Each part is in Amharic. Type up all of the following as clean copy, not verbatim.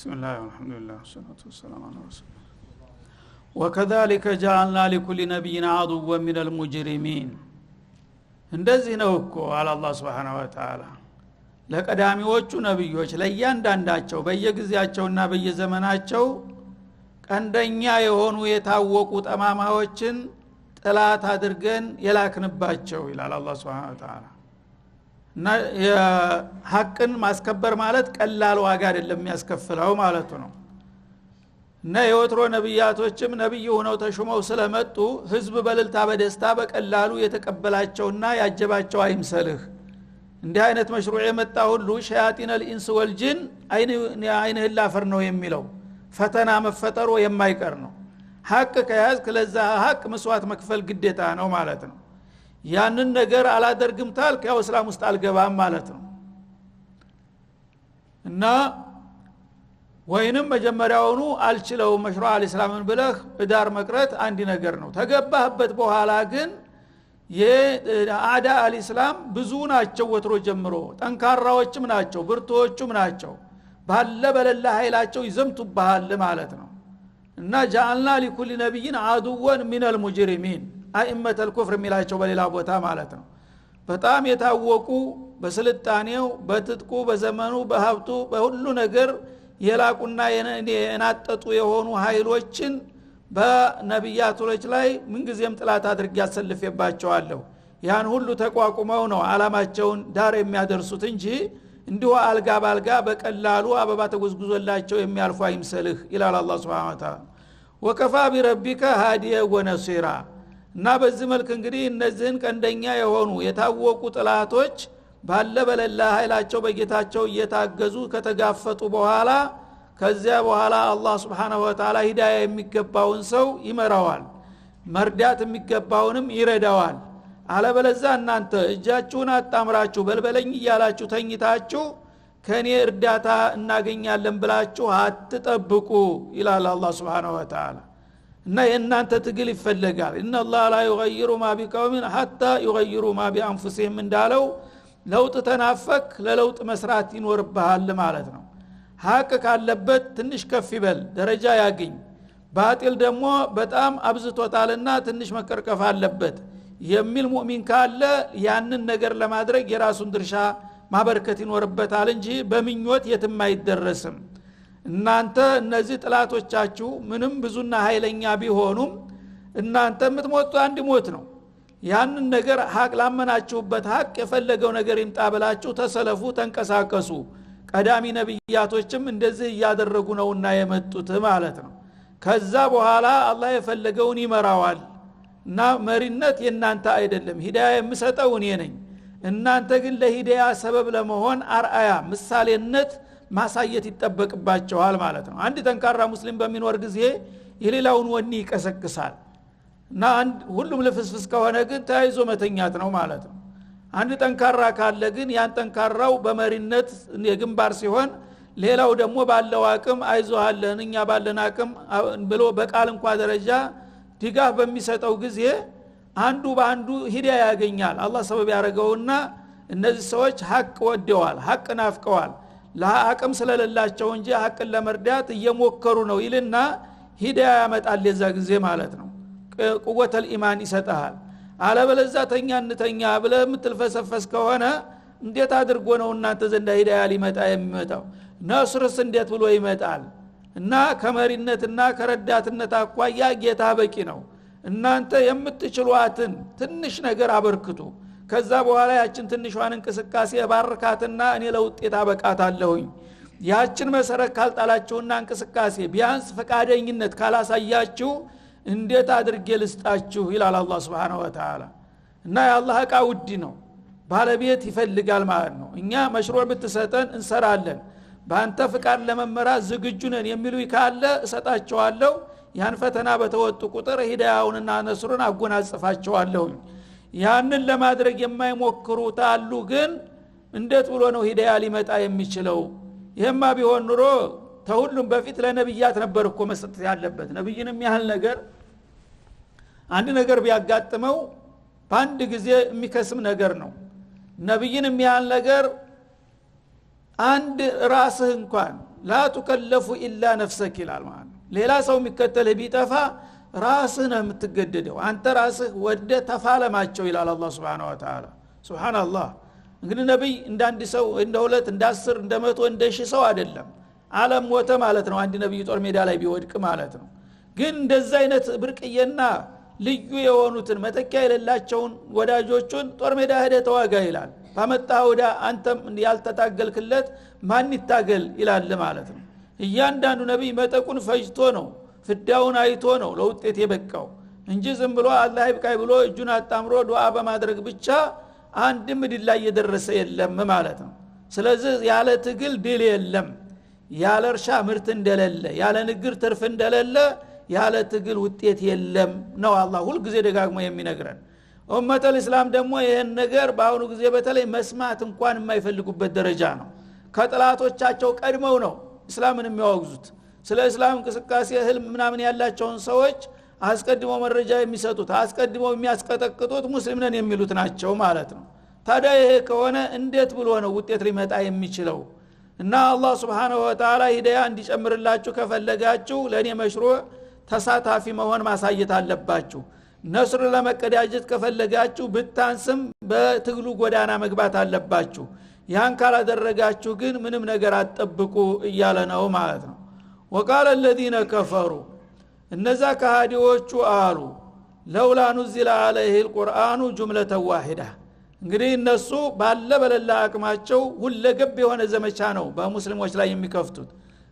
بسم الله والحمد لله والصلاة والسلام على رسول الله وكذلك جعلنا لكل نبي عدوا من المجرمين እንደዚህ ነው እኮ አለ አላህ Subhanahu Wa Ta'ala ለቀዳሚዎቹ ነብዮች ለእያንዳንዳቸው በየጊዜያቸውና በየዘመናቸው ቀንደኛ የሆኑ የታወቁ ጠማማዎችን ጥላት አድርገን የላክንባቸው ይላል አላህ Subhanahu Wa Ta'ala እና ሐቅን ማስከበር ማለት ቀላል ዋጋ አይደለም የሚያስከፍለው ማለት ነው እና የወትሮ ነብያቶችም ነብይ ሆነው ተሾመው ስለመጡ ህዝብ በልልታ በደስታ በቀላሉ የተቀበላቸውና ያጀባቸው አይምሰልህ እንዲህ አይነት መሽሩዕ የመጣ ሁሉ ሸያጢን الانس والجن አይነ ህላፈር ነው የሚለው ፈተና መፈጠሩ የማይቀር ነው ሐቅ ከያዝ ለዛ ሐቅ መስዋዕት መክፈል ግዴታ ነው ማለት ነው ያንን ነገር አላደርግም ታልክ ያው እስላም ውስጥ አልገባም ማለት ነው እና ወይንም መጀመሪያውኑ አልችለው መሽሩዕ አልእስላምን ብለህ እዳር መቅረት አንድ ነገር ነው ተገባህበት በኋላ ግን የአዳ አልእስላም ብዙ ናቸው ወትሮ ጀምሮ ጠንካራዎችም ናቸው ብርቱዎችም ናቸው ባለ በለላ ኃይላቸው ይዘምቱብሃል ማለት ነው እና ጃአልና ለኩል ነብይን አዱወን ሚነል ሙጅሪሚን አኢመተ الكفر ሚላቸው በሌላ ቦታ ማለት ነው በጣም የታወቁ በስልጣኔው በትጥቁ በዘመኑ በሀብቱ በሁሉ ነገር የላቁና የናጠጡ የሆኑ ኃይሎችን በነብያቶች ላይ ምን ጊዜም ጥላት አድርጌ ያሰልፈባቸዋለሁ ያን ሁሉ ተቋቁመው ነው አላማቸውን ዳር የሚያደርሱት እንጂ እንዲሁ አልጋ ባልጋ በቀላሉ አበባ ተጉዝጉዞላቸው የሚያልፉ አይምሰልህ ይላል አላህ Subhanahu Wa Ta'ala ወከፋ ቢረቢከ ሃዲየ ወነሲራ እና በዚህ መልክ እንግዲህ እነዚህን ቀንደኛ የሆኑ የታወቁ ጥላቶች ባለ በለላ ኃይላቸው በጌታቸው እየታገዙ ከተጋፈጡ በኋላ ከዚያ በኋላ አላህ Subhanahu Wa Ta'ala ሂዳያ የሚገባውን ሰው ይመራዋል መርዳት የሚገባውንም ይረዳዋል አለበለዛ እናንተ እጃችሁን አጣምራችሁ በልበለኝ እያላችሁ ተኝታችሁ ከኔ እርዳታ እናገኛለን ብላችሁ አትጠብቁ ይላል አላህ Subhanahu Wa Ta'ala እና የእናንተ ትግል ይፈልጋል ኢነላህ ላ ይغير ما بقوم حتى يغيروا ما بانفسهم እንዳለው ለውጥ ተናፈክ ለለውጥ መስራት ይኖርብሃል ማለት ነው ሐቅ ካለበት ትንሽ ከፍ ይበል ደረጃ ያገኝ ባጢል ደግሞ በጣም አብዝቶታልና ትንሽ መቀርቀፍ አለበት የሚል ሙእሚን ካለ ያንን ነገር ለማድረግ የራሱን ድርሻ ማበርከት ይኖርበታል እንጂ በምኞት የትም አይደረስም እናንተ እነዚህ ጥላቶቻችሁ ምንም ብዙና ኃይለኛ ቢሆኑም እናንተ የምትሞቱ አንድ ሞት ነው ያንን ነገር ሐቅ ላመናችሁበት ሐቅ የፈለገው ነገር ይምጣብላችሁ ተሰለፉ ተንቀሳቀሱ ቀዳሚ ነብያቶችም እንደዚህ ያደረጉ ነውና የመጡት ማለት ነው ከዛ በኋላ አላህ የፈለገውን ይመራዋል እና መሪነት የናንተ አይደለም ሂዳያ የምሰጠው እኔ ነኝ እናንተ ግን ለሂዳያ ሰበብ ለመሆን አርአያ ምሳሌነት ማሳየት ይጠበቅባቸዋል ማለት ነው አንድ ጠንካራ ሙስሊም በሚኖር ጊዜ የሌላውን ወኒ ይቀሰቅሳል እና ሁሉም ለፍስፍስ ከሆነ ግን ተያይዞ መተኛት ነው ማለት ነው አንድ ጠንካራ ካለ ግን ያን ጠንካራው በመሪነት የግንባር ሲሆን ሌላው ደግሞ ባለው አቅም አይዞሃለን እኛ ባለን አቅም ብሎ በቃል እንኳን ደረጃ ድጋፍ በሚሰጠው ጊዜ አንዱ በአንዱ ሂዳያ ያገኛል አላህ ሰበብ ያረጋውና እነዚህ ሰዎች ሐቅ ወደዋል ሐቅ ናፍቀዋል ለአቅም ስለሌላቸው እንጂ ሐቅን ለመርዳት እየሞከሩ ነው ይልና ሂዳያ ያመጣል የዛ ጊዜ ማለት ነው ቁወተል ኢማን ይሰጣል አለበለዛ ተኛ ብለህ የምትልፈሰፈስ ከሆነ እንዴት አድርጎ ነው እናንተ ዘንዳ ሂዳያ ሊመጣ የሚመጣው ነስርስ እንዴት ብሎ ይመጣል እና ከመሪነትና ከረዳትነት አኳያ ጌታ በቂ ነው እናንተ የምትችሏትን ትንሽ ነገር አበርክቱ ከዛ በኋላ ያችን ትንሿን እንቅስቃሴ ባርካትና እኔ ለውጤት አበቃታለሁኝ ያችን መሰረት ካልጣላችሁና እንቅስቃሴ ቢያንስ ፈቃደኝነት ካላሳያችሁ እንዴት አድርጌ ልስጣችሁ ይላል አላህ Subhanahu Wa Ta'ala እና የአላህ ዕቃ ውድ ነው ባለቤት ይፈልጋል ማለት ነው እኛ መሽሩዕ ብትሰጠን እንሰራለን በአንተ ፍቃድ ለመመራት ዝግጁ ነን የሚሉ ካለ እሰጣቸዋለሁ ያን ፈተና በተወጡ ቁጥር ሂዳያውንና ነስሩን አጎናጽፋቸዋለሁ ያንን ለማድረግ የማይሞክሩት አሉ ግን እንዴት ብሎ ነው ሂዳያ ሊመጣ የሚችለው ይሄማ ቢሆን ኑሮ ተሁሉም በፊት ለነብያት ነበር እኮ መስጠት ያለበት ነብይንም ያህል ነገር አንድ ነገር ቢያጋጥመው በአንድ ጊዜ የሚከስም ነገር ነው ነብይንም ያህል ነገር አንድ ራስህ እንኳን لا تكلف الا نفسك ይላል ማለት ነው ሌላ ሰው የሚከተልህ ቢጠፋ ራስህ ነህ የምትገደደው አንተ ራስህ ወደ ተፋለማቸው ይላል አላህ Subhanahu Wa Ta'ala ሱብሃንአላህ እንግዲህ ነብይ እንደ አንድ ሰው እንደ ሁለት እንደ 10 እንደ 100 እንደ 1000 ሰው አይደለም ዓለም ሞተ ማለት ነው አንድ ነብይ ጦር ሜዳ ላይ ቢወድቅ ማለት ነው ግን እንደዛ አይነት ብርቅየና ልዩ የሆኑትን መተኪያ የሌላቸውን ወዳጆቹን ጦር ሜዳ ሄደ ተዋጋ ይላል ባመጣው ወዳ አንተም ያልተታገልክለት ማን ይታገል ይላል ማለት ነው እያንዳንዱ ነብይ መጠቁን ፈጅቶ ነው ፍዳውን አይቶ ነው ለውጤት የበቃው እንጂ ዝም ብሎ አላህ ይብቃይ ብሎ እጁን አጣምሮ ዱዓ በማድረግ ብቻ አንድ ምድር ላይ የደረሰ የለም ማለት ነው ስለዚህ ያለ ትግል ድል የለም ያለ እርሻ ምርት እንደሌለ ያለ ንግር ትርፍ እንደሌለ ያለ ትግል ውጤት የለም ነው አላህ ሁሉ ጊዜ ደጋግሞ የሚነግረን ኡመተል እስላም ደግሞ ይሄን ነገር በአሁኑ ጊዜ በተለይ መስማት እንኳን የማይፈልጉበት ደረጃ ነው ከጥላቶቻቸው ቀድመው ነው እስላምን የሚያወግዙት ስለ እስላም እንቅስቃሴ ህልም ምናምን ያላቸውን ሰዎች አስቀድመው መረጃ የሚሰጡት አስቀድመው የሚያስቀጠቅጡት ሙስሊም ነን የሚሉት ናቸው ማለት ነው ታዲያ ይሄ ከሆነ እንዴት ብሎ ነው ውጤት ሊመጣ የሚችለው እና አላህ Subhanahu Wa Ta'ala ሂዳያ እንዲጨምርላችሁ ከፈለጋችሁ ለኔ መሽሩዕ ተሳታፊ መሆን ማሳየት አለባችሁ ነስር ለመቀዳጀት ከፈለጋችሁ ብታንስም በትግሉ ጎዳና መግባት አለባችሁ ያን ካላደረጋችሁ ግን ምንም ነገር አትጠብቁ እያለ ነው ማለት ነው وقال الذين كفروا እነዛ ከሃዲዎቹ አሉ ለውላ ኑዚለ عليه القرآن جملة واحدة እንግዲህ እነሱ ባለ በለላ አቅማቸው ሁለገብ የሆነ ዘመቻ ነው በሙስሊሞች ላይ የሚከፍቱት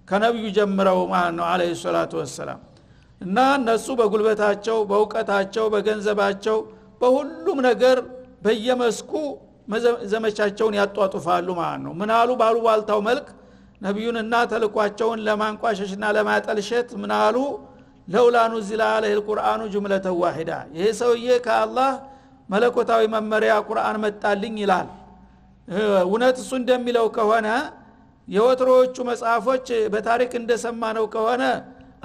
ከነብዩ ጀምረው ማለት ነው አለይሂ ሰላቱ ወሰለም እና እነሱ በጉልበታቸው በእውቀታቸው በገንዘባቸው በሁሉም ነገር በየመስኩ ዘመቻቸውን ያጧጡፋሉ ማለት ነው ምናሉ ባሉ ባልታው መልክ ነብዩንና ተልቋቸውን ለማንቋሸሽና ለማጠልሸት ምናሉ ለውላ ኑዚለ عليه القرآن جملة واحدة ይሄ ሰውዬ ከአላህ መለኮታዊ መመሪያ ቁርአን መጣልኝ ይላል እውነት እሱ እንደሚለው ከሆነ የወትሮቹ መጽሐፎች በታሪክ እንደሰማነው ከሆነ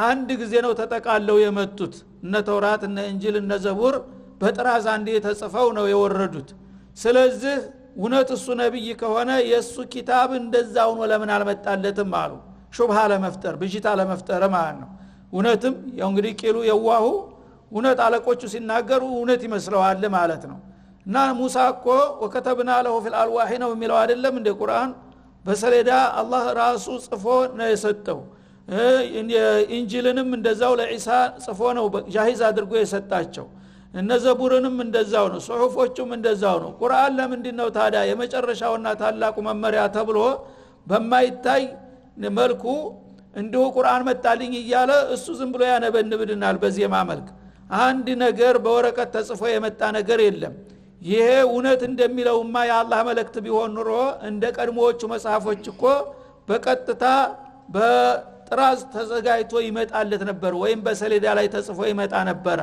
አንድ ጊዜ ነው ተጠቃለው የመጡት እነ ተውራት እነ እንጂል እነ ዘቡር በጥራዝ አንዴ ተጽፈው ነው የወረዱት ስለዚህ እውነት እሱ ነብይ ከሆነ የሱ ኪታብ እንደዛው ነው ለምን አልመጣለትም አሉ ሹብሃ ለመፍጠር ብጅታ ለመፍጠር ማለት ነው እውነትም ያው እንግዲህ ቂሉ የዋሁ እውነት አለቆቹ ሲናገሩ እውነት ይመስለዋል ማለት ነው እና ሙሳ እኮ ወከተብና ለሁ ፊል አልዋሂ ነው የሚለው አይደለም እንደ ቁርአን በሰሌዳ አላህ ራሱ ጽፎ ነው የሰጠው ኢንጂልንም እንደዛው ለኢሳ ጽፎ ነው ጃሂዝ አድርጎ የሰጣቸው እነ ዘቡርንም እንደዛው ነው ሱሑፎቹም እንደዛው ነው ቁርአን ለምንድነው ታዲያ የመጨረሻውና ታላቁ መመሪያ ተብሎ በማይታይ መልኩ እንዲሁ ቁርአን መጣልኝ እያለ እሱ ዝም ብሎ ያነበንብድናል በዜማ መልክ አንድ ነገር በወረቀት ተጽፎ የመጣ ነገር የለም ይሄ እውነት እንደሚለውማ የአላህ መልእክት ቢሆን ኑሮ እንደ ቀድሞዎቹ መጽሐፎች እኮ በቀጥታ በጥራዝ ተዘጋጅቶ ይመጣለት ነበር ወይም በሰሌዳ ላይ ተጽፎ ይመጣ ነበር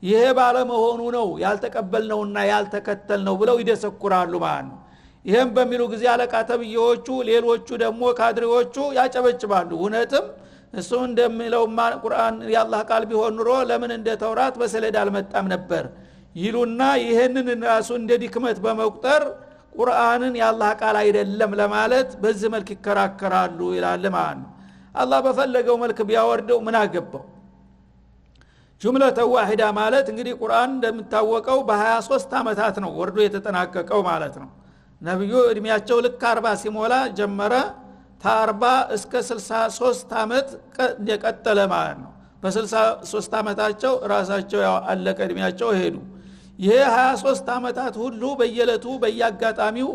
ይሄ ባለመሆኑ ነው ያልተቀበልነውና ያልተከተልነው ብለው ይደሰኩራሉ ማለት ነው ይሄን በሚሉ ጊዜ አለቃ ተብዬዎቹ ሌሎቹ ደግሞ ካድሬዎቹ ያጨበጭባሉ እውነትም እሱ እንደሚለው ቁርአን የአላህ ቃል ቢሆን ኑሮ ለምን እንደ ተውራት በሰሌዳ አልመጣም ነበር ይሉና ይሄንን ራሱ እንደ ድክመት በመቁጠር ቁርአንን የአላህ ቃል አይደለም ለማለት በዚህ መልክ ይከራከራሉ ይላል ማለት ነው አላህ በፈለገው መልክ ቢያወርደው ምን አገባው ጁምለተ ዋሂዳ ማለት እንግዲህ ቁርአን እንደምታወቀው በ23 አመታት ነው ወርዶ የተጠናቀቀው ማለት ነው ነብዩ እድሜያቸው ልክ 40 ሲሞላ ጀመረ ታ40 እስከ 63 አመት የቀጠለ ማለት ነው በ63 አመታቸው ራሳቸው ያው አለቀ እድሜያቸው ሄዱ ይሄ 23 አመታት ሁሉ በየለቱ በየአጋጣሚው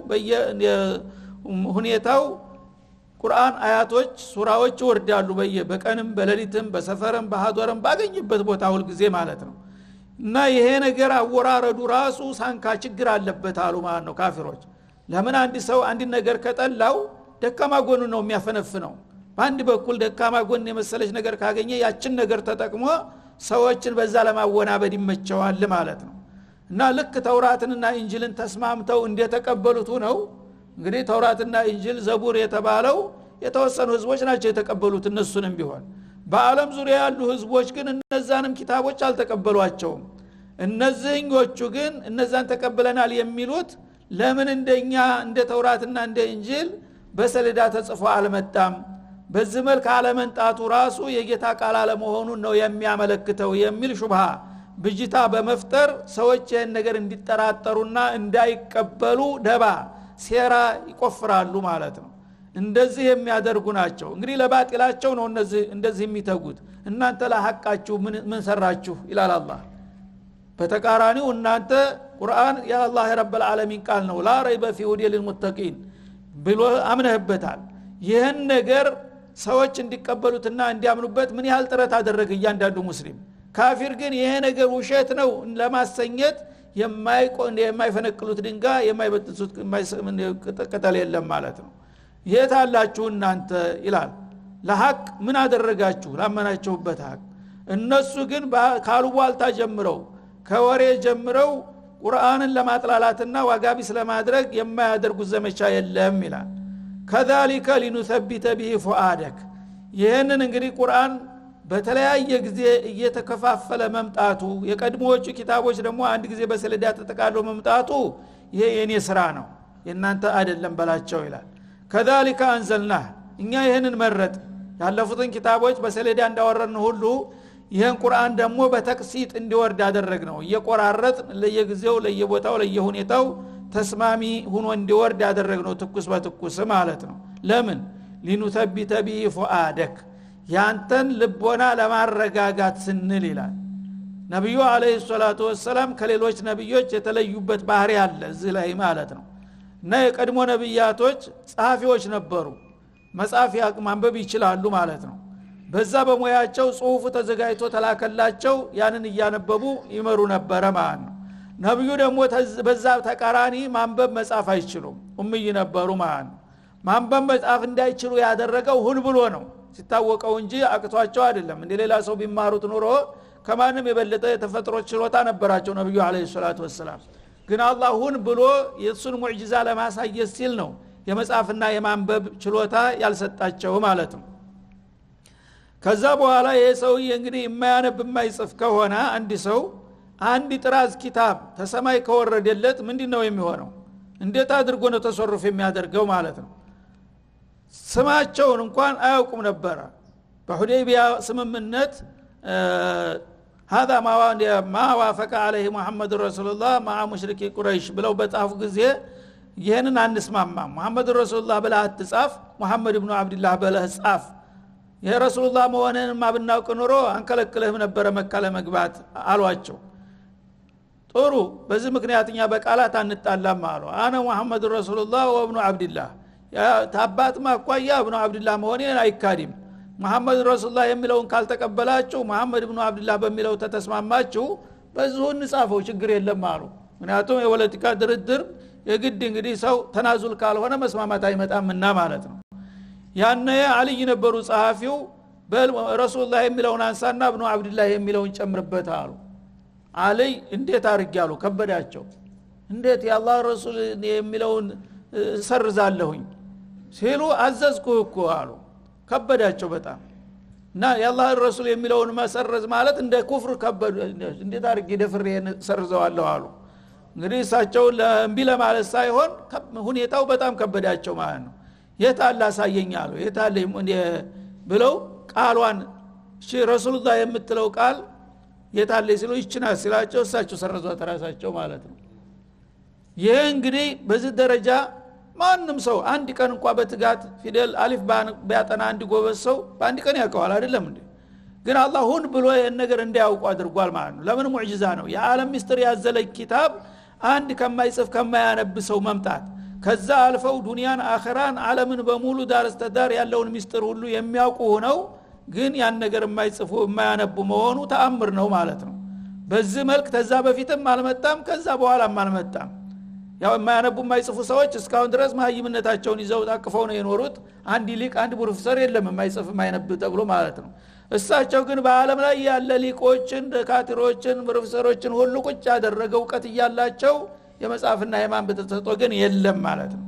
በየሁኔታው ቁርአን አያቶች ሱራዎች ወርዳሉ በቀንም በሌሊትም በሰፈርም በሐዶርም ባገኝበት ቦታ ሁሉ ጊዜ ማለት ነው እና ይሄ ነገር አወራረዱ ራሱ ሳንካ ችግር አለበት አሉ ማለት ነው ካፊሮች ለምን አንድ ሰው አንድ ነገር ከጠላው ደካማ ጎኑ ነው የሚያፈነፍነው በአንድ በኩል ደካማ ጎን የመሰለች ነገር ካገኘ ያችን ነገር ተጠቅሞ ሰዎችን በዛ ለማወናበድ ይመቸዋል ማለት ነው እና ልክ ተውራትንና ኢንጂልን ተስማምተው እንደተቀበሉት ነው እንግዲህ ተውራትና ኢንጂል ዘቡር የተባለው የተወሰኑ ህዝቦች ናቸው የተቀበሉት እነሱንም ቢሆን በአለም ዙሪያ ያሉ ህዝቦች ግን እነዛንም ኪታቦች አልተቀበሏቸውም እነዚህኞቹ ግን እነዛን ተቀበለናል የሚሉት ለምን እንደኛ እንደ ተውራትና እንደ ኢንጂል በሰሌዳ ተጽፎ አልመጣም በዚህ መልክ አለመንጣቱ ራሱ የጌታ ቃል አለመሆኑን ነው የሚያመለክተው የሚል ሹብሃ ብጅታ በመፍጠር ሰዎች ይህን ነገር እንዲጠራጠሩና እንዳይቀበሉ ደባ ሴራ ይቆፍራሉ ማለት ነው። እንደዚህ የሚያደርጉ ናቸው። እንግዲህ ለባጢላቸው ነው እንደዚህ የሚተጉት። እናንተ ለሐቃችሁ ምን ሰራችሁ ይላል አላህ። በተቃራኒው እናንተ ቁርአን የአላህ ረብል ዓለሚን ቃል ነው ላ ረይበ ፊ ሁዲየ ሊልሙተቂን ብሎ አምነህበታል። ይህን ነገር ሰዎች እንዲቀበሉትና እንዲያምኑበት ምን ያህል ጥረት አደረገ እያንዳንዱ ሙስሊም። ካፊር ግን ይሄ ነገር ውሸት ነው ለማሰኘት የማይፈነቅሉት ድንጋይ የማይበጥሱት ቅጠል የለም ማለት ነው። የታላችሁ እናንተ ይላል። ለሐቅ ምን አደረጋችሁ ላመናችሁበት ሐቅ። እነሱ ግን ካልቧልታ ጀምረው ከወሬ ጀምረው ቁርአንን ለማጥላላትና ዋጋቢስ ለማድረግ የማያደርጉት ዘመቻ የለም ይላል። ከዛሊከ ሊኑሰቢተ ቢሂ ፉአደክ። ይህንን እንግዲህ ቁርአን በተለያየ ጊዜ እየተከፋፈለ መምጣቱ የቀድሞዎቹ ኪታቦች ደግሞ አንድ ጊዜ በሰሌዳ ተጠቃሎ መምጣቱ ይሄ የኔ ስራ ነው የናንተ አይደለም በላቸው ይላል። ከዛሊከ አንዘልና እኛ ይህንን መረጥ ያለፉትን ኪታቦች በሰሌዳ እንዳወረድን ሁሉ ይህን ቁርአን ደግሞ በተቅሲጥ እንዲወርድ አደረግነው። እየቆራረጥ ለየጊዜው ለየቦታው ለየሁኔታው ተስማሚ ሆኖ እንዲወርድ አደረግነው ትኩስ በትኩስ ማለት ነው። ለምን ሊኑሰቢተ ቢሂ ፉአደክ ያንተን ልቦና ለማረጋጋት ስንል ይላል። ነብዩ አለይሂ ሰላቱ ወሰለም ከሌሎች ነብዮች የተለዩበት ባህሪ አለ እዚህ ላይ ማለት ነው። እና የቀድሞ ነብያቶች ጸሐፊዎች ነበሩ፣ መጻፍ ማንበብ ይችላሉ ማለት ነው። በዛ በሙያቸው ጽሁፉ ተዘጋጅቶ ተላከላቸው፣ ያንን እያነበቡ ይመሩ ነበር ማለት ነው። ነብዩ ደግሞ በዛ ተቃራኒ ማንበብ መጻፍ አይችሉም፣ ኡምይ ነበሩ ማለት ነው። ማንበብ መጻፍ እንዳይችሉ ያደረገው ሁን ብሎ ነው ሲታወቀው እንጂ አቅቷቸው አይደለም። እንደሌላ ሰው ቢማሩት ኑሮ ከማንም የበለጠ የተፈጥሮ ችሎታ ነበራቸው ነብዩ አለይሂ ሰላቱ ወሰለም። ግን አላህ ሁን ብሎ የሱን ሙዕጂዛ ለማሳየት ሲል ነው የመጻፍና የማንበብ ችሎታ ያልሰጣቸው ማለት ነው። ከዛ በኋላ ይሄ ሰውዬ እንግዲህ የማያነብ የማይጽፍ ከሆነ አንድ ሰው አንድ ጥራዝ ኪታብ ተሰማይ ከወረደለት ምንድነው የሚሆነው? እንዴት አድርጎ ነው ተሰሩፍ የሚያደርገው ማለት ነው? ስማቸውን እንኳን አያውቁም ነበር። በሁዴይቢያ ስምምነት هذا ما وافق عليه محمد رسول الله مع مشرك قريش ብለው በጣፉ ጊዜ ይሄንን አንስማማም፣ መሐመድ ረሱላህ ብለህ አትጻፍ፣ መሐመድ ኢብኑ አብዱላህ ብለህ ጻፍ። የረሱላህ መሆንንማ ብናውቅ ኖሮ አንከለክለህም ነበር መካ ለመግባት አሏቸው። ጥሩ፣ በዚህ ምክንያትኛ በቃላት አንጣላም አሉ። አነ መሐመድ ረሱላህ ወኢብኑ አብዱላህ ታባት ማቋያ ኢብኑ አብዱላህ መሆኔን አይካዲም። መሐመድ ረሱላህ የሚለውን ካልተቀበላችሁ መሐመድ ኢብኑ አብዱላህ በሚለው ተተስማማችሁ በዚሁ እንጻፈው ችግር የለም አሉ። ምክንያቱም የፖለቲካ ድርድር የግድ እንግዲህ ሰው ተናዙል ካልሆነ መስማማት አይመጣምና ማለት ነው። ያነ አልይ ነበሩ ጸሐፊው፣ በረሱላህ የሚለውን አንሳና ኢብኑ አብዱላህ የሚለውን ጨምርበት አሉ። አልይ እንዴት አርጋሉ ከበዳቸው። እንዴት የአላህ ረሱል የሚለውን ሰርዛለሁኝ ሲሉ አዘዝኩ እኮ አሉ። ከበዳቸው በጣም እና የአላህ ረሱል የሚለውን መሰረዝ ማለት እንደ ኩፍር ከበዱ። እንዴት አርጌ ደፍሬ ሰርዘዋለሁ አሉ። እንግዲህ እሳቸው ለእምቢ ለማለት ሳይሆን ሁኔታው በጣም ከበዳቸው ማለት ነው። የታለ አሳየኛሉ የታለ ብለው ቃሏን እሺ ረሱላህ የምትለው ቃል የታለ ሲሉ ይችና ሲላቸው እሳቸው ሰረዟት ራሳቸው ማለት ነው። ይሄ እንግዲህ በዚህ ደረጃ ማንም ሰው አንድ ቀን እንኳን በትጋት ፊደል አሊፍ ቢያጠና አንድ ጎበዝ ሰው በአንድ ቀን ያውቀዋል አይደለም እንዴ? ግን አላህ ሁን ብሎ ይሄን ነገር እንዲያውቁ አድርጓል ማለት ነው። ለምን ሙዕጂዛ ነው። የዓለም ሚስጥር ያዘለ ኪታብ አንድ ከማይጽፍ ከማያነብ ሰው መምጣት፣ ከዛ አልፈው ዱንያን አኺራን ዓለምን በሙሉ ዳር እስከ ዳር ያለውን ሚስጥር ሁሉ የሚያውቁ ሆነው ግን ያን ነገር የማይጽፉ የማያነቡ መሆኑ ተአምር ነው ማለት ነው። በዚህ መልክ ከዛ በፊትም አልመጣም ከዛ በኋላም አልመጣም። ያው የማያነቡ የማይጽፉ ሰዎች እስካሁን ድረስ ማህይምነታቸውን ይዘው ታቅፈው ነው የኖሩት። አንድ ሊቅ አንድ ፕሮፌሰር የለም የማይጽፍ የማይነብ ተብሎ ማለት ነው። እሳቸው ግን በዓለም ላይ ያለ ሊቆችን ደካትሮችን ፕሮፌሰሮችን ሁሉ ቁጭ ያደረገው ዕውቀት እያላቸው የመጻፍና የማንበብ ተሰጥቶ ግን የለም ማለት ነው።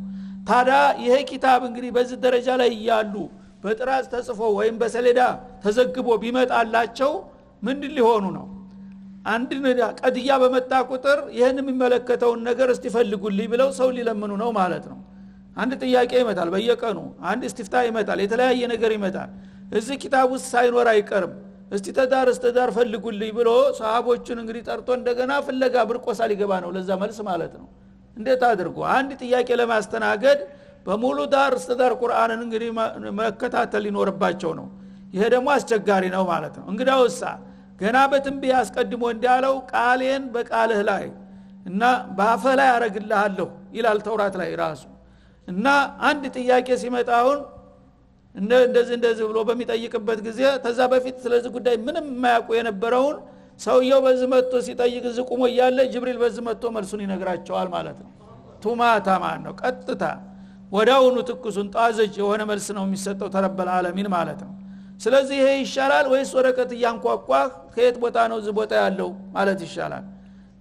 ታዲያ ይሄ ኪታብ እንግዲህ በዚህ ደረጃ ላይ ያሉ በጥራዝ ተጽፎ ወይም በሰሌዳ ተዘግቦ ቢመጣላቸው ምንድን ሊሆኑ ነው? አንድ ቀድያ በመጣ ቁጥር ይሄን የሚመለከተውን ነገር እስቲ ፈልጉልኝ ብለው ሰው ሊለምኑ ነው ማለት ነው። አንድ ጥያቄ ይመጣል በየቀኑ አንድ እስቲፍታ ይመጣል የተለያየ ነገር ይመጣል እዚህ ኪታብ ውስጥ ሳይኖር አይቀርም እስቲ ተዳር ፈልጉልኝ ብሎ ሰሃቦቹን እንግዲህ ጠርቶ እንደገና ፍለጋ ብርቆሳ ሊገባ ነው ለዛ መልስ ማለት ነው እንዴት አድርጎ አንድ ጥያቄ ለማስተናገድ በሙሉ ዳር ቁርአንን እንግዲህ መከታተል ሊኖርባቸው ነው ይሄ ደግሞ አስቸጋሪ ነው ማለት ነው እንግዳውሳ ገና በትንቢያ አስቀድሞ እንዳለው ቃሌን በቃልህ ላይ እና ባፈ ላይ አረግልሃለሁ ይላል ተውራት ላይ ራሱ እና አንድ ጥያቄ ሲመጣውን እንደዚህ ብሎ በሚጠይቅበት ጊዜ ተዛ በፊት ስለዚህ ጉዳይ ምንም የማያውቁ የነበረውን ሰውየው በዚህ መጥቶ ሲጠይቅ ዝቁሞ እያለ ጅብሪል በዚህ መጥቶ መልሱን ይነግራቸዋል ማለት ነው ቱማታ ማን ነው ቀጥታ ወዳውኑ ትኩሱን ጣዘጅ የሆነ መልስ ነው የሚሰጠው ተረበል ዓለሚን ማለት ነው ስለዚህ ይሄ ይሻላል ወይስ ወረቀት ያንኳኳ ከየት ቦታ ነው እዚህ ቦታ ያለው ማለት ይሻላል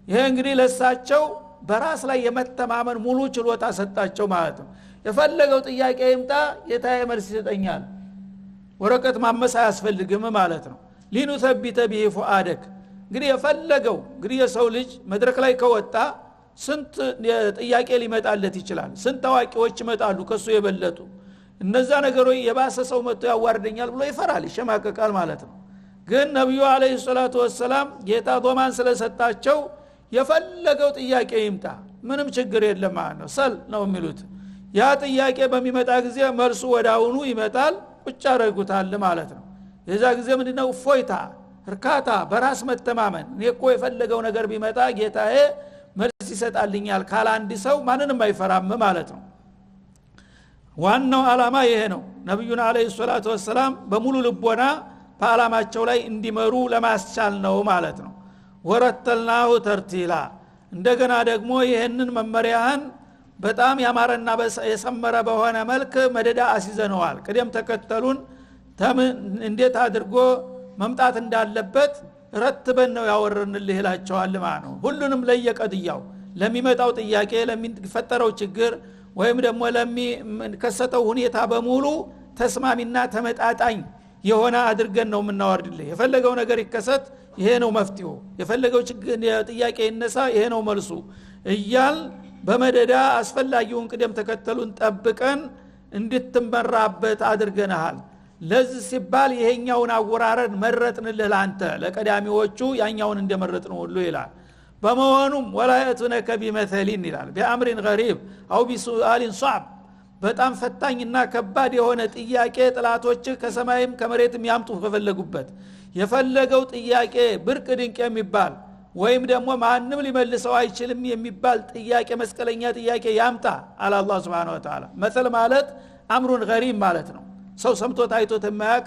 ይሄ እንግዲህ ለሳቸው በራስ ላይ የመተማመን ሙሉ ችሎታ ሰጣቸው ማለት ነው የፈለገው ጥያቄ ይምጣ የታየ መልስ ይሰጠኛል ወረቀት ማመስ አያስፈልግም ማለት ነው ሊኑ ተቢተ ቢሂ ፉአደክ እንግዲህ የፈለገው እንግዲህ የሰው ልጅ መድረክ ላይ ከወጣ ስንት ጥያቄ ሊመጣለት ይችላል ስንት ታዋቂዎች ይመጣሉ ከሱ የበለጡ እነዛ ነገሮች የባሰ ሰው መጥቶ ያዋርደኛል ብሎ ይፈራል ይሸማቀቃል ማለት ነው ግን ነብዩ አለይሂ ሰላቱ ወሰለም ጌታ ዶማን ስለሰጣቸው የፈለገው ጥያቄ ይምጣ ምንም ችግር የለም ማለት ነው ሰል ነው የሚሉት ያ ጥያቄ በሚመጣ ጊዜ መልሱ ወዳውኑ ይመጣል ቁጭ አረጉታል ማለት ነው የዛ ጊዜ ምንድነው ፎይታ እርካታ በራስ መተማመን እኮ የፈለገው ነገር ቢመጣ ጌታዬ መልስ ይሰጣልኛል ካለ አንድ ሰው ማንንም አይፈራም ማለት ነው ዋናው ዓላማ ይሄ ነው ነብዩና አለይሂ ሰላቱ ወሰለም በሙሉ ልቦና በዓላማቸው ላይ እንዲመሩ ለማስቻል ነው ማለት ነው ወረተልናሁ ተርቲላ እንደገና ደግሞ ይሄንን መመሪያህን በጣም ያማረና የሰመረ በሆነ መልክ መደዳ አስይዘነዋል ቅደም ተከተሉን እንዴት አድርጎ መምጣት እንዳለበት ረትበን ነው ያወረንልህ ይላቸዋል ማለት ነው ሁሉንም ለየቀድያው ለሚመጣው ጥያቄ ለሚፈጠረው ችግር ወይም ደግሞ ለሚከሰተው ሁኔታ በሙሉ ተስማሚና ተመጣጣኝ የሆነ አድርገን ነው የምናወርድልህ የፈለገው ነገር ይከሰት ይሄ ነው መፍትሄው የፈለገው ችግር ጥያቄ ይነሳ ይሄ ነው መልሱ እያል በመደዳ አስፈላጊውን ቅደም ተከተሉን ጠብቀን እንድትመራበት አድርገናል ለዚህ ሲባል ይሄኛውን አወራረድ መረጥንልህ ላንተ ለቀዳሚዎቹ ያኛውን እንደመረጥነው ሁሉ ይላል በመሆኑም ወላየቱነከ ቢመተሊን ይላል ቢአምሪን ገሪብ አው ቢሱአሊን ሷብ በጣም ፈታኝና ከባድ የሆነ ጥያቄ ጥላቶች ከሰማይም ከመሬትም ያምጡ ከፈለጉበት የፈለገው ጥያቄ ብርቅ ድንቅ የሚባል ወይም ደግሞ ማንንም ሊመልሰው አይችልም የሚባል ጥያቄ መስቀለኛ ጥያቄ ያምጣ አለ አላህ Subhanahu Wa Ta'ala መሰል ማለት አምሩን ገሪብ ማለት ነው ሰው ሰምቶት አይቶት የማያውቅ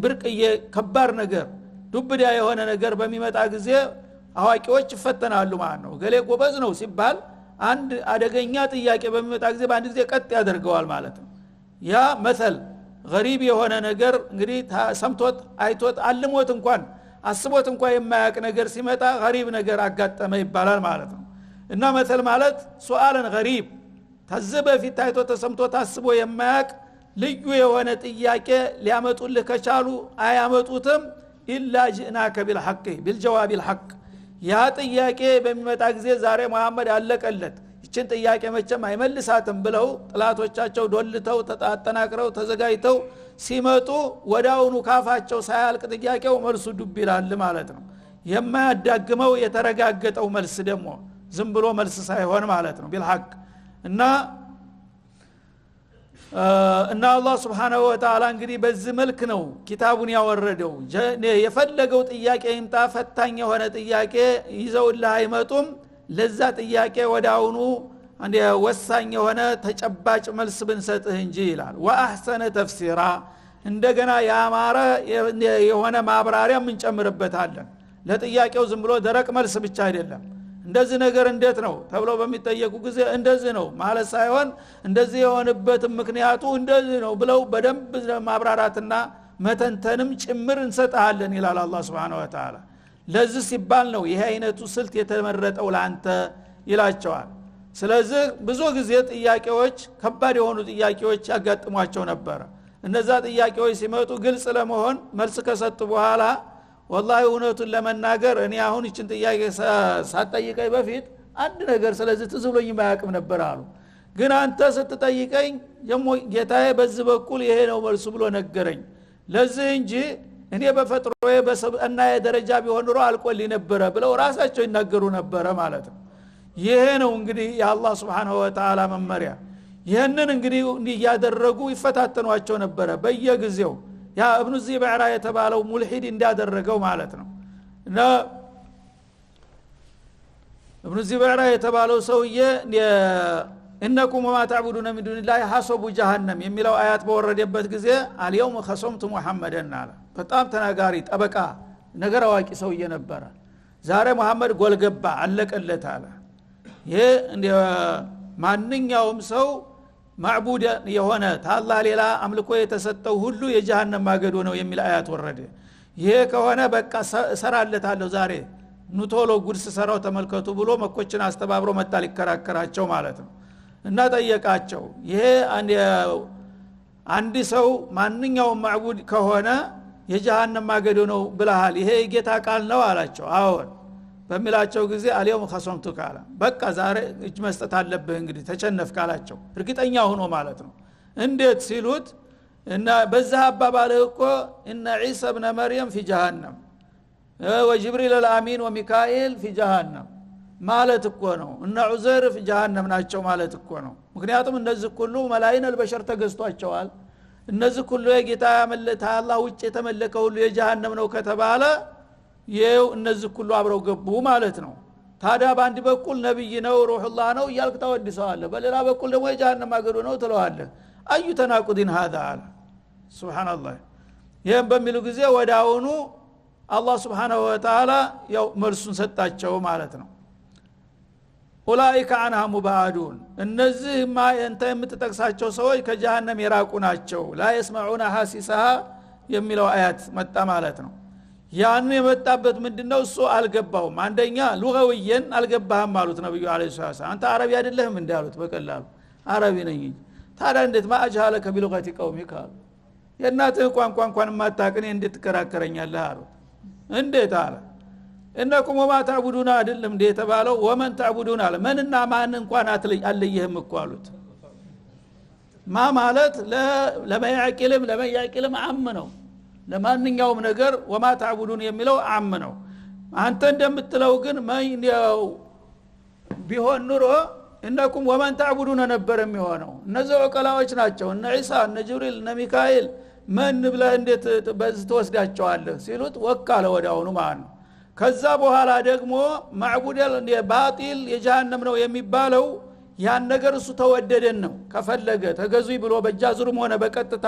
ብርቅዬ ከባድ ነገር ዱብዳ የሆነ ነገር በሚመጣ ጊዜ አዋቂዎች ይፈተናሉ ማለት ነው ገሌ ጎበዝ ነው ሲባል አንድ አደገኛ ጥያቄ በሚመጣ ጊዜ በአንድ ጊዜ ቀጥ ያደርገዋል ማለት ነው ያ መሰል ገሪብ የሆነ ነገር እንግዲህ ሰምቶት አይቶት አልሞት እንኳን አስቦት እንኳን የማያውቅ ነገር ሲመጣ ገሪብ ነገር አጋጠመ ይባላል ማለት ነው እና መሰል ማለት ሱአልን ገሪብ ተዘበ ፊት ታይቶ ተሰምቶ ታስቦ የማያውቅ ልዩ የሆነ ጥያቄ ሊያመጡልህ ከቻሉ አያመጡትም ኢላ ጅናከ ቢልሐቅ ቢልጀዋብ الحق ያ ጥያቄ በሚመጣ ጊዜ ዛሬ መሐመድ አለቀለት ይችን ጥያቄ መቼም አይመልሳትም ብለው ጥላቶቻቸው ዶልተው ተጣጣናቅረው ተዘጋጅተው ሲመጡ ወዳውኑ ካፋቸው ሳያልቅ ጥያቄው መልሱ ዱብ ይላል ማለት ነው የማያዳግመው የተረጋገጠው መልስ ደግሞ ዝም ብሎ መልስ ሳይሆን ማለት ነው ቢልሐቅ እና አላህ Subhanahu Wa Ta'ala እንግዲህ በዚህ መልክ ነው ኪታቡን ያወረደው የፈለገው ጥያቄ ይምጣ ፈታኝ የሆነ ጥያቄ ይዘውልህ አይመጡም ለዛ ጥያቄ ወዳውኑ አንደ ወሳኝ የሆነ ተጨባጭ መልስ ብንሰጥህ እንጂ ይላል ወአህሰነ ተፍሲራ እንደገና ያማረ የሆነ ማብራሪያ እንጨምርበታለን ለጥያቄው ዝም ብሎ ደረቅ መልስ ብቻ አይደለም እንደዚህ ነገር እንዴት ነው ተብሎ በሚጠየቁ ጊዜ እንደዚህ ነው ማለት ሳይሆን እንደዚህ የሆነበት ምክንያቱ እንደዚህ ነው ብለው በደንብ ማብራራትና መተንተንም ጭምር እንሰጣለን ይላል አላህ Subhanahu Wa Ta'ala ለዚህ ሲባል ነው ይሄ አይነቱ ስልት የተመረጠው ላንተ ይላቸዋል ስለዚህ ብዙ ጊዜ ጥያቄዎች ከባድ የሆኑ ጥያቄዎች ያጋጥሟቸው ነበር እነዛ ጥያቄዎች ሲመጡ ግልጽ ለመሆን መልስ ከሰጡ በኋላ ወላሂ እውነቱን ለመናገር እኔ አሁን እቺን ጥያቄ ሳጠይቀኝ በፊት አንድ ነገር ስለዚህ ትዝብሎኝ ማያቅም ነበር አሉ ግን አንተ ስትጠይቀኝ ጌታዬ በዚህ በኩል ይሄ ነው መልሱ ብሎ ነገረኝ ለዚህ እንጂ እኔ በፈጥሮዬ በሰብእና ደረጃ ቢሆን ኑሮ አልቆልኝ ነበር ብለው ራሳቸው ይናገሩ ነበር ማለት ነው ይሄ ነው እንግዲህ የአላህ Subhanahu Wa Ta'ala መመሪያ ይሄንን እንግዲህ ያደረጉ ይፈታተኗቸው ነበር በየጊዜው ያ ኢብኑ ዚበዕራ የተባለው ሙልሂድ እንዳደረገው ማለት ነው እና ኢብኑ ዚበዕራ የተባለው ሰውዬ እነኩም ወማ ተዕቡዱነ ሚን ዱኒላሂ ሐሰቡ ጀሃነም የሚለው አያት በወረደበት ጊዜ አልየውም ኸሰምቱ ሙሐመድን አለ በጣም ተናጋሪ ጠበቃ ነገር አዋቂ ሰውዬ ነበር ዛሬ መሐመድ ጎልገባ አለቀለት አለ ይሄ ማንኛውም ሰው ማዕቡድ የሆነ ታላህ ሌላ አምልኮ የተሰጠው ሁሉ የጀሃነም ማገዶ ነው የሚል አያት ወረደ ይሄ ከሆነ በቃ ሰራለታለሁ ዛሬ ኑቶሎ ጉድስ ሰራው ተመልከቱ ብሎ መኮችን አስተባብሮ መጣል ይከራከራቸው ማለት ነው እና ጠየቃቸው ይሄ አንድ ሰው ማንኛውም ማዕቡድ ከሆነ የጀሃነም ማገዶ ነው ብለሃል ይሄ የጌታ ቃል ነው አላቸው አዎን በሚላቸው ጊዜ አልየውም ኸሰምቱ ካላ በቃ ዛሬ እጅ መስጠት አለብህ እንግዲህ ተቸነፍ ካላቸው እርግጠኛ ሆኖ ማለት ነው እንዴት ሲሉት እና በዛ አባባልህ እኮ እነ ዒሳ ኢብኑ መርየም في جهنم ወጅብሪል አልአሚን ወሚካኤል في جهنم ማለት እኮ ነው እና ዑዘይር في جهنم ናቸው ማለት እኮ ነው ምክንያቱም እነዚህ ሁሉ መላእክት አልበሸር ተገዝቷቸዋል እነዚህ ሁሉ የጌታ ያመለከ አላህ ውጭ የተመለከ ሁሉ የጀሃነም ነው ከተባለ ይሄው እነዚህ ሁሉ አብረው ገቡ ማለት ነው ታዲያ በአንድ በኩል ነብይ ነው ሩህላህ ነው ይልክ ተወድሰዋለህ በሌላ በኩል ደግሞ የጀሃነም ማገዶ ነው ትለዋለህ አዩ ተናቁዲን هذا አለ ሱብሃንአላህ ይሄን በሚሉ ጊዜ ወዳውኑ አላህ Subhanahu Wa Ta'ala ያው መልሱን ሰጣቸው ማለት ነው ኡላኢከ አንሃ ሙባዱን እነዚህ እንተ የምትጠቅሳቸው ሰዎች ከጀሃነም የራቁ ናቸው ላ يسمعون حاسسها የሚለው አያት መጣ ማለት ነው ያን የመጣበት ምንድነው እሱ አልገባውም አንደኛ ሉጋዊየን አልገባህም ማለት ነብዩ አለይሂ ሰላም አንተ አረቢ አይደለህም እንዳሉት በቀላሉ አረቢ ነኝ ታዲያ እንዴት ማአጃለ ከቢሉጋቲ ቀውሚካ የናትህ ቋንቋ እንኳን ማታቀኔ እንዴት ትከራከረኛለህ አሉት እንዴት አለ እነኩም ወማ ተዕቡዱና አይደለም እንዴ የተባለው ወመን ተዕቡዱና አለ መንና ማን እንኳን አለየህም እኮ አሉት ማ ማለት ለማያቂልም አም ነው ለማንኛውም ነገር ወማ ተዕቡዱን የሚለው አም ነው አንተ እንደምትለው ግን ማይንያው ቢሆን ኑሮ እነኩም ወመን ተዕቡዱና ነበር የሚሆነው እነዚህ ዑቀላዎች ናቸው እነ ዒሳ እነ ጅብሪል እነ ሚካኤል ማን ብለህ እንዴት በዚህ ተወስዳቸዋለህ ሲሉት ወካለ ወዳውኑ ማለት ነው ከዛ በኋላ ደግሞ ማዕቡድ ባጢል የጀሃነም ነው የሚባለው ያን ነገር እሱ ተወደደን ነው ከፈለገ ተገዙይ ብሎ በጃዙርም ሆነ በቀጥታ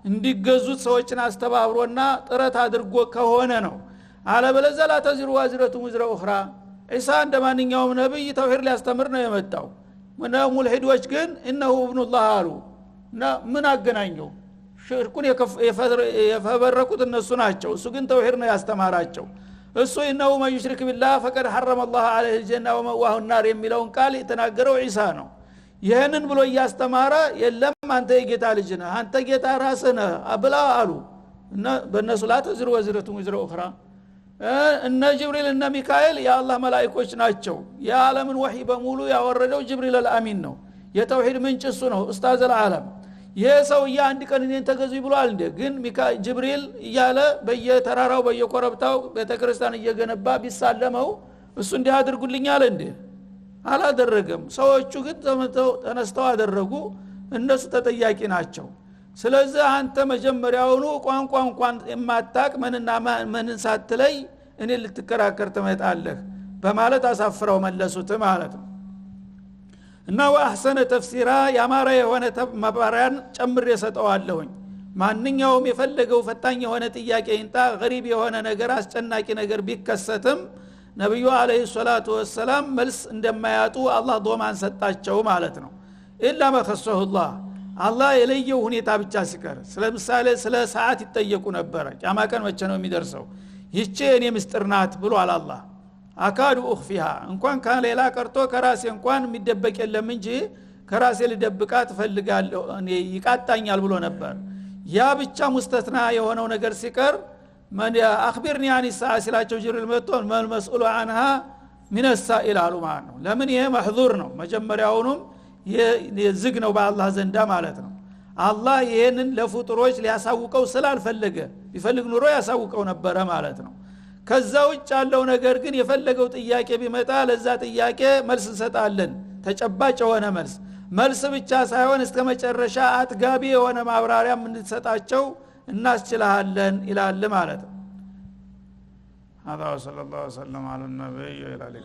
እንዲገዙት ሰዎችን አስተባብሮና ጥረት አድርጎ ከሆነ ነው አለበለዚያ ላ ተዝሩ ዋዝረቱ ወዝረ اخرى ዒሳ እንደማንኛውም ነብይ ተውሂድ ሊያስተምር ነው የመጣው ሙልሂዶች ግን እነሆ ኢብኑላህ አሉ እና ምን አገናኘው ሽርኩን የፈበረኩት እነሱ ናቸው እሱ ግን ተውሂድ ነው ያስተማራቸው እሱ እነሆ ማይሽርክ ቢላህ ፈቀድ حرم الله عليه الجنه ومأواه النار የሚለውን ቃል የተናገረው ዒሳ ነው ይሄንን ብሎ ያስተማረ የለም አንተ የጌታ ልጅ ነህ አንተ ጌታ ራስህ ነህ አብላ አሉ እና በእነሱ ላ ተዝሩ ወዝረቱ ወዝረ اخرى እነ ጅብሪል እነ ሚካኤል የአላህ መላእክቶች ናቸው የዓለምን ወህይ በሙሉ ያወረደው ጅብሪል አልአሚን ነው የተውሂድ ምንጭ እሱ ነው ኡስታዝ አልዓለም ይሄ ሰው አንድ ቀን እኔን ተገዙ ይብሏል እንደ ግን ጅብሪል እያለ በየተራራው በየኮረብታው ቤተክርስቲያን እየገነባ ቢሳለመው እሱ እንዲህ አድርጉልኛል እንደ አላደረገም ሰዎቹ ግን ተነስተው አደረጉ እነሱ ተጠያቂ ናቸው ስለዚህ አንተ መጀመሪያውኑ ቋንቋ እንኳን የማታቅ መንና ማንን ሳትለይ እኔ ልትከራከር ተመጣለህ በማለት አሳፍረው መለሱት ማለት ነው እና ወአህሰነ ተፍሲራ ያማረ የሆነ ማብራሪያን ጨምር የሰጠዋለሁኝ ማንኛውም የፈለገው ፈታኝ የሆነ ጥያቄ እንታ ገሪብ የሆነ ነገር አስጨናቂ ነገር ቢከሰትም ነብዩ አለይሂ ሰላቱ ወሰለም መልስ እንደማያጡ አላህ ዶማን ሰጣቸው ማለት ነው ኢላ መኸሰሁላህ አላህ የለየው ሁኔታ ብቻ ሲቀር ስለምሳሌ ስለ ሰዓት ይጠየቁ ነበር ቂያማ ቀን መቼ ነው የሚደርሰው ይህች የኔ ምስጥር ናት ብሏል አላህ አካዱ እኽፊሃ እንኳን ከሌላ ቀርቶ ከራሴ እንኳን የሚደበቅ የለም እንጂ ከራሴ ልደብቃት ፈልጋለሁ እኔ ይቃጣኛል ብሎ ነበር ያ ብቻ ሙስተትና የሆነው ነገር ሲቀር ማን አخبرني عن الساعه ሲላቸው ጅብሪል መጥቶ መልመስኡሉ عنها من السائل አሉ ማለት ነው ለምን ይሄ መህዙር ነው መጀመሪያውንም የዝግ ነው በአላህ ዘንዳ ማለት ነው አላህ ይሄንን ለፍጡሮች ሊያሳውቀው ስላልፈለገ ቢፈልግ ኑሮ ያሳውቀው ነበር ማለት ነው ከዛ ውጭ ያለው ነገር ግን የፈለገው ጥያቄ ቢመጣ ለዛ ጥያቄ መልስ እንሰጣለን ተጨባጭ የሆነ መልስ ብቻ ሳይሆን እስከ መጨረሻ አጥጋቢ የሆነ ማብራሪያ እንድትሰጣቸው እናስችላለን ይላል ማለት ነው هذا صلى الله عليه وسلم على النبي وعلى اله